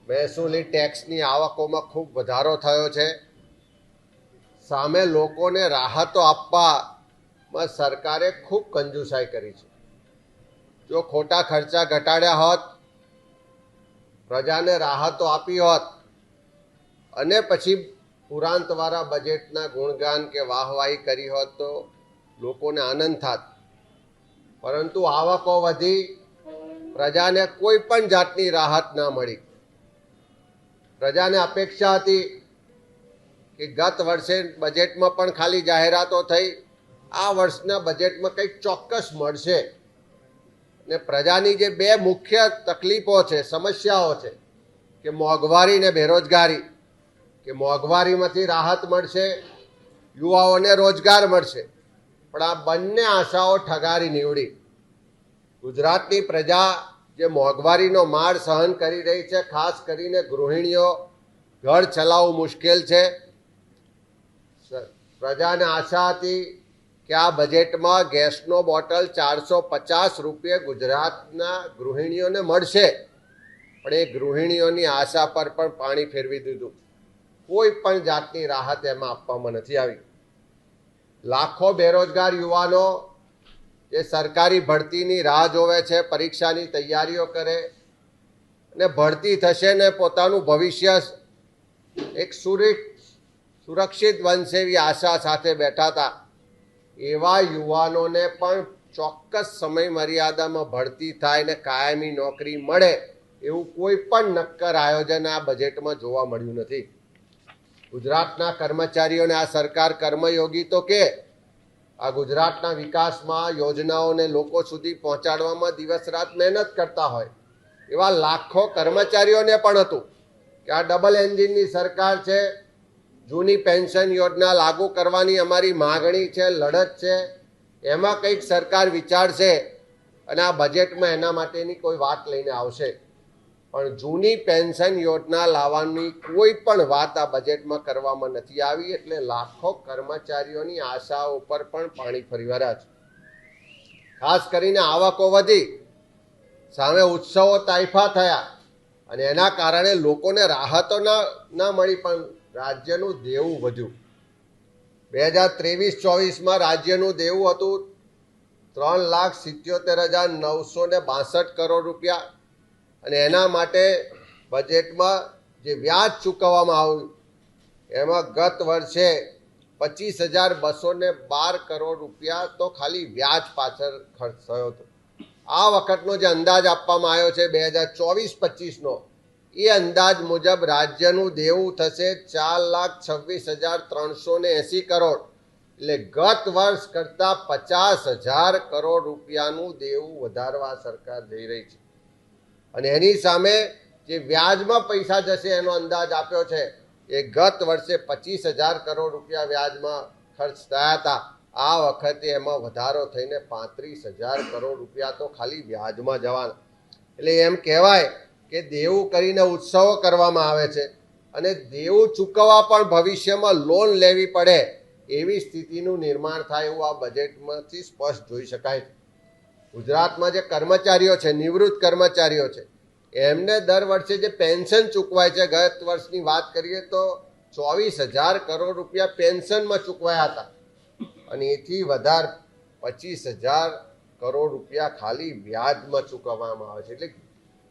મહેસૂલી ટેક્સની આવકોમાં ખૂબ વધારો થયો છે. સામે લોકોને રાહતો આપવામાં સરકારે ખૂબ કંજૂસાઈ કરી છે. જો ખોટા ખર્ચા ઘટાડ્યા હોત, પ્રજાને રાહતો આપી હોત અને પછી પુરાંતવાળા બજેટના ગુણગાન કે વાહવાહી કરી હોત તો લોકોને આનંદ થાત. પરંતુ આવકો વધી, પ્રજાને કોઈ પણ જાતની રાહત ના મળી. પ્રજાને અપેક્ષા હતી કે ગત વર્ષે બજેટમાં પણ ખાલી જાહેરાતો થઈ, આ વર્ષના બજેટમાં કંઈક ચોક્કસ મળશે. ને પ્રજાની જે બે મુખ્ય તકલીફો છે, સમસ્યાઓ છે કે મોંઘવારી ને બેરોજગારી, કે મોંઘવારીમાંથી રાહત મળશે, યુવાઓને રોજગાર મળશે, પણ આ બંને આશાઓ ઠગારી નીવડી. ગુજરાતની પ્રજા જે મોંઘવારીનો માર સહન કરી રહી છે, ખાસ કરીને ગૃહિણીઓ, ઘર ચલાવવું મુશ્કેલ છે. પ્રજાને આશા હતી કે આ બજેટમાં ગેસનો બોટલ 450 રૂપિયે ગુજરાતના ગૃહિણીઓને મળશે, પણ એ ગૃહિણીઓની આશા પર પણ પાણી ફેરવી દીધું. કોઈ પણ જાતની રાહત એમાં આપવામાં નથી આવી. લાખો બેરોજગાર યુવાનો જે સરકારી ભરતીની રાહ જોવે છે, પરીક્ષાની તૈયારીઓ કરે અને ભરતી થશે ને પોતાનું ભવિષ્ય એક સુરક્ષિત બનશે એવી આશા સાથે બેઠા હતા, એવા યુવાનોને પણ ચોક્કસ સમય મર્યાદામાં ભરતી થાય ને કાયમી નોકરી મળે એવું કોઈ પણ નક્કર આયોજન આ બજેટમાં જોવા મળ્યું નથી. ગુજરાતના કર્મચારીઓને આ સરકાર કર્મયોગી તો કે આ ગુજરાતના વિકાસમાં યોજનાઓને લોકો સુધી પહોંચાડવામાં દિવસ રાત મહેનત કરતા હોય એવા લાખો કર્મચારીઓને પણ હતું કે આ ડબલ એન્જિનની સરકાર છે, જૂની પેન્શન યોજના લાગુ કરવાની અમારી માગણી છે, લડત છે, એમાં કંઈક સરકાર વિચારશે અને આ બજેટમાં એના માટેની કોઈ વાત લઈને આવશે. પણ જૂની પેન્શન યોજના લાવવાની કોઈ પણ વાત આ બજેટમાં કરવામાં નથી આવી. એટલે લાખો કર્મચારીઓની આશા ઉપર પણ પાણી ફરી વળ્યા છે. ખાસ કરીને આવકો વધી, સામે ઉત્સવો તાઇફા થયા અને એના કારણે લોકોને રાહતો ના મળી, પણ રાજ્યનું દેવું વધ્યું. 2023-24માં રાજ્યનું દેવું હતું 3,77,962 કરોડ રૂપિયા અને એના માટે બજેટમાં જે વ્યાજ ચૂકવવામાં આવ્યું એમાં ગત વર્ષે 25,212 કરોડ રૂપિયા તો ખાલી વ્યાજ પાછળ ખર્ચ થયો હતો. આ વખતનો જે અંદાજ આપવામાં આવ્યો છે 2024-25નો, એ અંદાજ મુજબ રાજ્યનું દેવું થશે 4,26,380 કરોડ. એટલે ગત વર્ષ કરતાં 50,000 કરોડ રૂપિયાનું દેવું વધારવા સરકાર જઈ રહી છે. અને એની સામે જે વ્યાજમાં પૈસા જશે એનો અંદાજ આપ્યો છે, એ ગત વર્ષે 25,000 કરોડ રૂપિયા વ્યાજમાં ખર્ચ થયા હતા. આ વખતે એમાં વધારો થઈને 35,000 કરોડ રૂપિયા તો ખાલી વ્યાજમાં જવાના. એટલે એમ કહેવાય કે દેવું કરીને ઉત્સવો કરવામાં આવે છે અને દેવું ચૂકવવા પણ ભવિષ્યમાં લોન લેવી પડે એવી સ્થિતિનું નિર્માણ થાય એવું આ બજેટમાંથી સ્પષ્ટ જોઈ શકાય છે. ગુજરાતમાં જે કર્મચારીઓ છે, નિવૃત્ત કર્મચારીઓ છે, એમને દર વર્ષે જે પેન્શન ચૂકવાય છે, ગત વર્ષની વાત કરીએ તો 24,000 કરોડ રૂપિયા પેન્શનમાં ચૂકવાયા હતા અને એથી વધારે 25,000 કરોડ રૂપિયા ખાલી વ્યાજમાં ચૂકવવામાં આવે છે. એટલે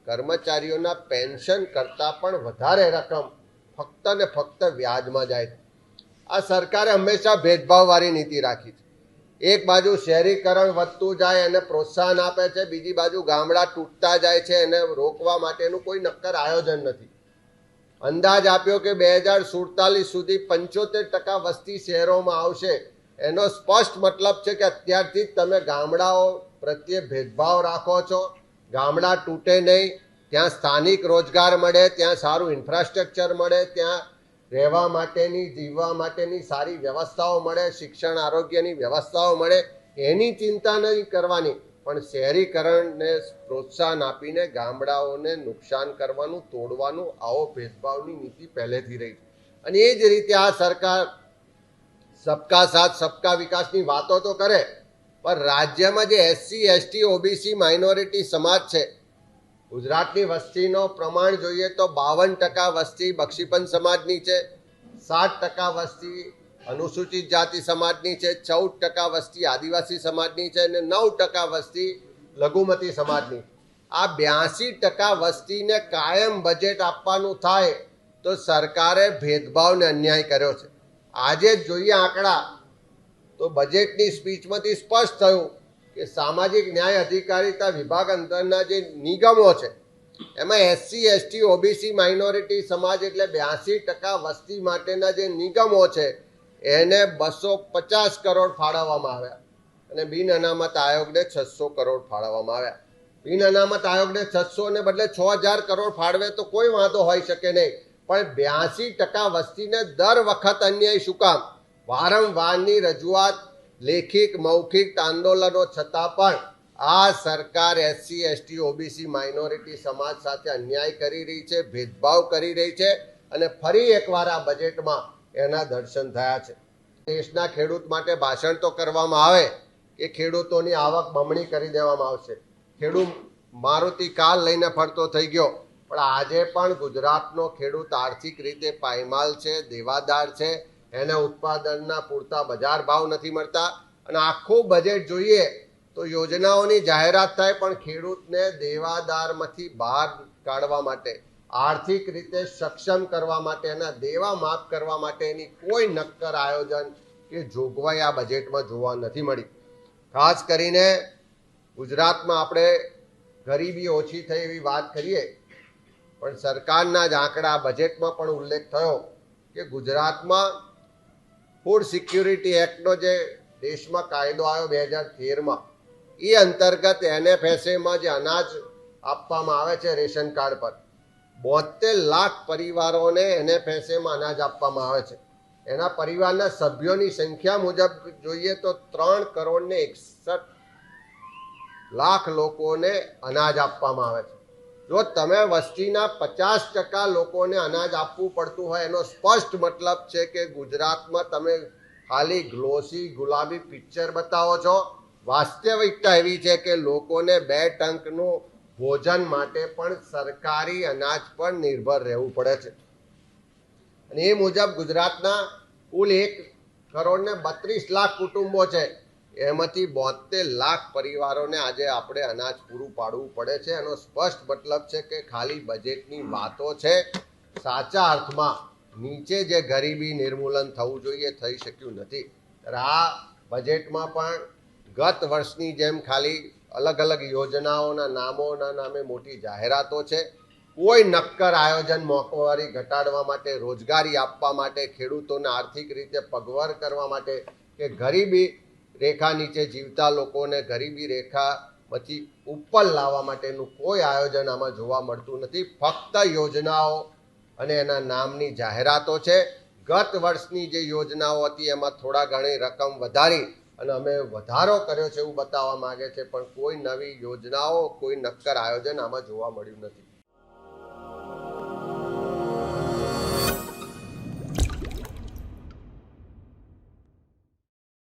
કર્મચારીઓના પેન્શન કરતાં પણ વધારે રકમ ફક્ત ને ફક્ત વ્યાજમાં જાય છે. આ સરકારે હંમેશા ભેદભાવવાળી નીતિ રાખી છે. એક બાજુ શહેરીકરણ વધતું જાય એને પ્રોત્સાહન આપે છે, બીજી બાજુ ગામડા તૂટતા જાય છે એને રોકવા માટેનું કોઈ નક્કર આયોજન નથી. અંદાજ આપ્યો કે 2047 સુધી 75% વસ્તી શહેરોમાં આવશે. એનો સ્પષ્ટ મતલબ છે કે અત્યારથી જ તમે ગામડાઓ પ્રત્યે ભેદભાવ રાખો છો. ગામડા તૂટે નહીં, ત્યાં સ્થાનિક રોજગાર મળે, ત્યાં સારું ઇન્ફ્રાસ્ટ્રક્ચર મળે, ત્યાં રહેવા માટેની, જીવવા માટેની સારી વ્યવસ્થાઓ મળે, શિક્ષણ આરોગ્યની વ્યવસ્થાઓ મળે, એની ચિંતા નહીં કરવાની, પણ શહેરીકરણને પ્રોત્સાહન આપીને ગામડાઓને નુકસાન કરવાનું, તોડવાનું, આવો ભેદભાવની નીતિ પહેલેથી રહી. અને એ જ રીતે આ સરકાર સબકા સાથ સબકા વિકાસની વાતો તો કરે, પણ રાજ્યમાં જે SC, ST, OBC માઇનોરિટી સમાજ છે, ગુજરાતની વસ્તીનો પ્રમાણ જોઈએ તો 52% વસ્તી બક્ષીપંચ સમાજની છે, 7% વસ્તી અનુસૂચિત જાતિ સમાજની છે, 14% વસ્તી આદિવાસી સમાજની છે અને 9% વસ્તી લઘુમતી સમાજની. આ 82% વસ્તીને કાયમ બજેટ આપવાનું થાય તો સરકારે ભેદભાવ ને અન્યાય કર્યો છે. આજે જ જોઈએ આંકડા તો બજેટની સ્પીચમાંથી સ્પષ્ટ થયું કે સામાજિક ન્યાય અધિકારીતા વિભાગ અંતરના જે નિગમો છે એમાં એસસી એસટી ઓબીસી માઇનોરિટી સમાજ એટલે 82% વસ્તી માટેના જે નિગમો છે એને 250 કરોડ ફાળવવામાં આવ્યા અને બિન અનામત આયોગને 600 કરોડ ફાળવવામાં આવ્યા. બિન અનામત આયોગને 600 ને બદલે 6000 કરોડ ફાળવે તો કોઈ વાંધો હોઈ શકે નહીં, પણ 82% વસ્તીને દર વખત અન્યાય શું કામ? વારંવારની રજૂઆત, લેખિત મૌખિક આંદોલનો છતાં પણ આ સરકાર એસસી એસટી ઓબીસી માઇનોરિટી સમાજ સાથે અન્યાય કરી રહી છે, ભેદભાવ કરી રહી છે અને ફરી એકવાર આ બજેટમાં એના દર્શન થયા છે. દેશના ખેડૂત માટે ભાષણ તો કરવામાં આવે કે ખેડૂતોની આવક બમણી કરી દેવામાં આવશે, ખેડૂત મારુતિ કાર લઈને ફરતો થઈ ગયો, પણ આજે પણ ગુજરાતનો ખેડૂત આર્થિક રીતે પાયમાલ છે, દેવાદાર છે, એને ઉત્પાદનના પૂરતા બજાર ભાવ નથી મળતા. અને આખું બજેટ જોઈએ તો યોજનાઓની જાહેરાત થાય પણ ખેડૂતને દેવાદારમાંથી બહાર કાઢવા માટે, આર્થિક રીતે સક્ષમ કરવા માટે, એના દેવા માફ કરવા માટેની કોઈ નક્કર આયોજન કે જોગવાઈ આ બજેટમાં જોવા નથી મળી. ખાસ કરીને ગુજરાતમાં આપણે ગરીબી ઓછી થઈ એવી વાત કરીએ, પણ સરકારના જ આંકડા બજેટમાં પણ ઉલ્લેખ થયો કે ગુજરાતમાં ફૂડ સિક્યુરિટી એક્ટનો જે દેશમાં કાયદો આવ્યો 2013માં, એ અંતર્ગત એનએફએસએમાં જે અનાજ આપવામાં આવે છે રેશન કાર્ડ પર, 72 લાખ પરિવારોને એનએફએસએમાં અનાજ આપવામાં આવે છે. એના પરિવારના સભ્યોની સંખ્યા મુજબ જોઈએ તો 3 કરોડ ને 61 લાખ લોકોને અનાજ આપવામાં આવે છે. જો તમે વસ્તીના 50% લોકોને અનાજ આપવું પડતું હોય એનો સ્પષ્ટ મતલબ છે કે ગુજરાતમાં તમે ખાલી ગ્લોસી ગુલાબી પિક્ચર બતાવો છો. વાસ્તવિકતા એવી છે કે લોકોને 2 ટંકનું ભોજન માટે પણ સરકારી અનાજ પર નિર્ભર રહેવું પડે છે. અને એ મુજબ ગુજરાતના કુલ 1 કરોડ ને 32 લાખ કુટુંબો છે, એમાંથી 72 લાખ પરિવારોને આજે આપણે અનાજ પૂરું પાડવું પડે છે. એનો સ્પષ્ટ મતલબ છે કે ખાલી બજેટની વાતો છે, સાચા અર્થમાં નીચે જે ગરીબી નિર્મૂલન થવું જોઈએ થઈ શક્યું નથી. આ બજેટમાં પણ ગત વર્ષની જેમ ખાલી અલગ અલગ યોજનાઓના નામોના નામે મોટી જાહેરાતો છે. કોઈ નક્કર આયોજન મોંઘવારી ઘટાડવા માટે, રોજગારી આપવા માટે, ખેડૂતોને આર્થિક રીતે પગભર કરવા માટે કે ગરીબી રેખા નીચે જીવતા લોકોને ગરીબી રેખામાંથી ઉપર લાવવા માટેનું કોઈ આયોજન આમાં જોવા મળતું નથી. ફક્ત યોજનાઓ અને એના નામની જાહેરાતો છે. ગત વર્ષની જે યોજનાઓ હતી એમાં થોડા ઘણી રકમ વધારી અને અમે વધારો કર્યો છે એવું બતાવવા માંગે છે, પણ કોઈ નવી યોજનાઓ, કોઈ નક્કર આયોજન આમાં જોવા મળ્યું નથી.